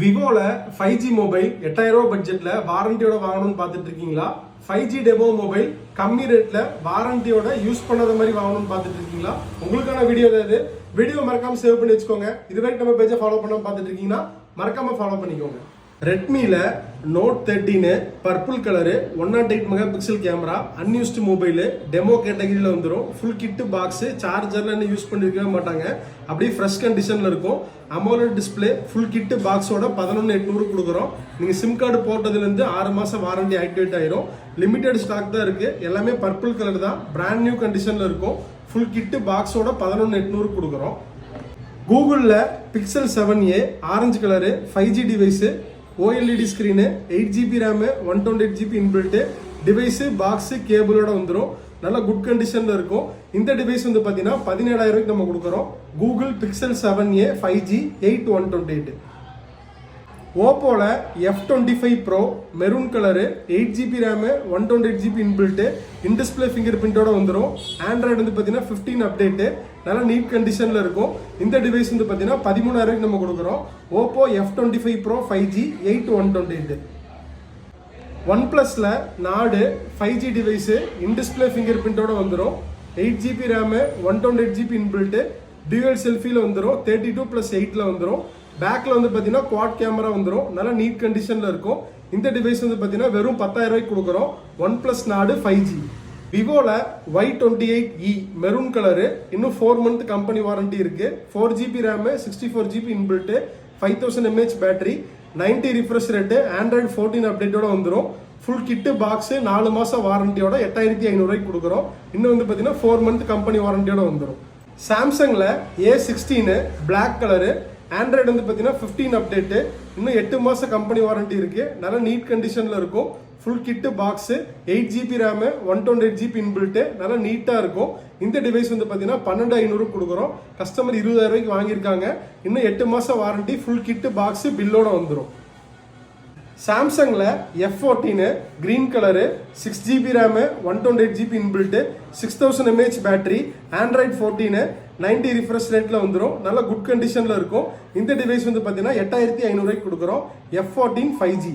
விவோல 5G mobile 8000 ரூபாய் பட்ஜெட்ல வாரண்டியோட வாங்கணும்னு பார்த்துட்டு இருக்கீங்களா? 5G டெமோ மொபைல் கம்மி ரேட்ல வாரண்டியோட யூஸ் பண்ணாத மாதிரி வாங்கணும்னு பார்த்துட்டு இருக்கீங்களா? உங்களுக்கான வீடியோ இது. வீடியோ மறக்காம சேவ் பண்ணி வச்சுக்கோங்க. இதுவரைக்கும் நம்ம பேஜை ஃபாலோ பண்ணாம பார்த்துட்டு இருக்கீங்கன்னா மறக்காம ஃபாலோ பண்ணிக்கோங்க. ரெட்மில note 13 purple colour 108 mega pixel camera unused mobile demo கேட்டகரியில் வந்துடும். ஃபுல் கிட்டு பாக்ஸ் சார்ஜர்ல யூஸ் பண்ணிருக்கவே மாட்டாங்க. அப்படியே ஃப்ரெஷ் கண்டிஷன்ல இருக்கும். அமோலட் டிஸ்பிளே ஃபுல் கிட்டு பாக்ஸோட 11,800 கொடுக்குறோம். நீங்க சிம் கார்டு போட்டதுலேருந்து 6 மாசம் வாரண்டி ஆக்டிவேட் ஆயிரும். லிமிடெட் ஸ்டாக் தான் இருக்கு. எல்லாமே பர்பிள் கலர் தான். பிராண்ட் நியூ கண்டிஷன்ல இருக்கும். ஃபுல் கிட்டு பாக்ஸோட 11,800 கொடுக்குறோம். கூகுளில் Pixel 7a orange colour 5G device OLED screen 8GB RAM 128GB inbuilt device box கேபிளோட வந்துடும். நல்ல குட் கண்டிஷனில் இருக்கும். இந்த டிவைஸ் வந்து பார்த்தீங்கன்னா 17,000 ரூபாய்க்கு நம்ம கொடுக்குறோம். Google Pixel 7a 5G 8/128. ஓப்போல F25 Pro maroon colour 8GB RAM 128GB inbuilt in display finger பிரிண்டோட வந்துடும். ஆண்ட்ராய்டு வந்து பார்த்தீங்கன்னா 15 அப்டேட்டு நல்ல நீட் கண்டிஷனில் இருக்கும். இந்த டிவைஸ் வந்து பார்த்தீங்கன்னா 13,000 ரூபாய்க்கு நம்ம கொடுக்குறோம். Oppo F25 bro 5G 8/128. One பிளஸ்ல நாடு 5G டிவைஸு இன்டிஸ்பிளே ஃபிங்கர் பிரிண்டோட வந்துடும். 8GB RAM 128GB inbuilt dual செல்ஃபியில் வந்துடும். 32+8 வந்துடும். பேக்கில் வந்து பார்த்தீங்கன்னா குவாட் கேமரா வந்துடும். நல்ல நீட் கண்டிஷனில் இருக்கும். இந்த டிவைஸ் வந்து பார்த்தீங்கன்னா வெறும் 10,000 ரூபாய்க்கு கொடுக்குறோம். ஒன் பிளஸ் நாடு 5G. விவோல Y28e மெரூன் கலரு இன்னும் 4 மந்த் கம்பெனி வாரண்டி இருக்கு. 4GB RAM 64GB inbuilt 5000 mAh battery 90 refresh rate Android 14 அப்டேட்டோட வந்துடும். ஃபுல் கிட்டு பாக்ஸு 4 மாசம் வாரண்டியோட 8,500 ரூபாய்க்கு கொடுக்குறோம். இன்னும் வந்து பார்த்தீங்கன்னா 4 மந்த் கம்பெனி வாரண்டியோட வந்துடும். சாம்சங்ல A16 பிளாக் கலரு ஆண்ட்ராய்டு வந்து பார்த்தீங்கன்னா 15 அப்டேட்டு இன்னும் 8 மாசம் கம்பெனி வாரண்டி இருக்கு. நல்ல நீட் கண்டிஷன்ல இருக்கும். Full kit box 8GB RAM 128GB inbuilt நல்லா நீட்டாக இருக்கும். இந்த டிவைஸ் வந்து பார்த்தீங்கன்னா 12,500 கொடுக்குறோம். கஸ்டமர் 20,000 ரூபாய்க்கு வாங்கியிருக்காங்க. இன்னும் 8 மாசம் வாரண்டி ஃபுல் கிட்டு பாக்ஸு பில்லோட வந்துடும். சாம்சங்ல F14 green colour 6GB RAM 128GB inbuilt 6000 mAh battery Android 14 90 refresh ரேட்ல வந்துடும். நல்ல குட் கண்டிஷன்ல இருக்கும். இந்த டிவைஸ் வந்து பார்த்தீங்கன்னா 8,500 ரூபாய்க்கு கொடுக்குறோம். F14 5G.